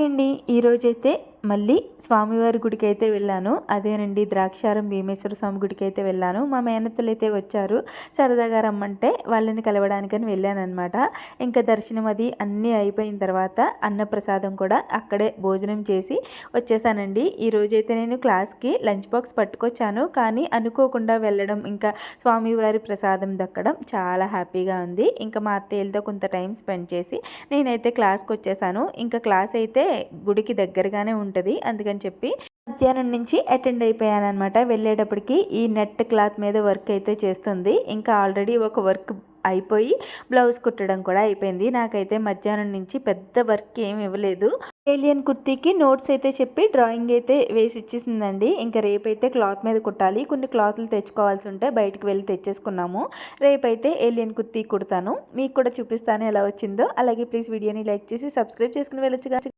అండి ఈరోజైతే మళ్ళీ స్వామివారి గుడికి అయితే వెళ్ళాను. అదేనండి ద్రాక్షారం భీమేశ్వర స్వామి గుడికి అయితే వెళ్ళాను. మా మేనత్తలు అయితే వచ్చారు, సరదాగా రమ్మంటే వాళ్ళని కలవడానికని వెళ్ళానమాట. ఇంకా దర్శనం అది అన్నీ అయిపోయిన తర్వాత అన్నప్రసాదం కూడా అక్కడే భోజనం చేసి వచ్చేసానండి. ఈరోజైతే నేను క్లాస్కి లంచ్ బాక్స్ పట్టుకొచ్చాను, కానీ అనుకోకుండా వెళ్ళడం ఇంకా స్వామివారి ప్రసాదం దక్కడం చాలా హ్యాపీగా ఉంది. ఇంకా మా అత్తయ్యలతో కొంత టైం స్పెండ్ చేసి నేనైతే క్లాస్కి వచ్చేసాను. ఇంకా క్లాస్ అయితే గుడికి దగ్గరగానే ఉంటుంది, అందుకని చెప్పి మధ్యాహ్నం నుంచి అటెండ్ అయిపోయాను అనమాట. వెళ్ళేటప్పటికి ఈ నెట్ క్లాత్ మీద వర్క్ అయితే చేస్తుంది. ఇంకా ఆల్రెడీ ఒక వర్క్ అయిపోయి బ్లౌజ్ కుట్టడం కూడా అయిపోయింది. నాకైతే మధ్యాహ్నం నుంచి పెద్ద వర్క్ ఏమి ఇవ్వలేదు. ఏలియన్ కుర్తీకి నోట్స్ అయితే చెప్పి డ్రాయింగ్ అయితే వేసి ఇచ్చేసిందండి. ఇంకా రేపైతే క్లాత్ మీద కుట్టాలి. కొన్ని క్లాత్లు తెచ్చుకోవాల్సి ఉంటే బయటకు వెళ్ళి తెచ్చేసుకున్నాము. రేపైతే ఏలియన్ కుర్తీ కుడతాను, మీకు కూడా చూపిస్తాను ఎలా వచ్చిందో. అలాగే ప్లీజ్ వీడియోని లైక్ చేసి సబ్స్క్రైబ్ చేసుకుని వెళ్ళొచ్చుగా.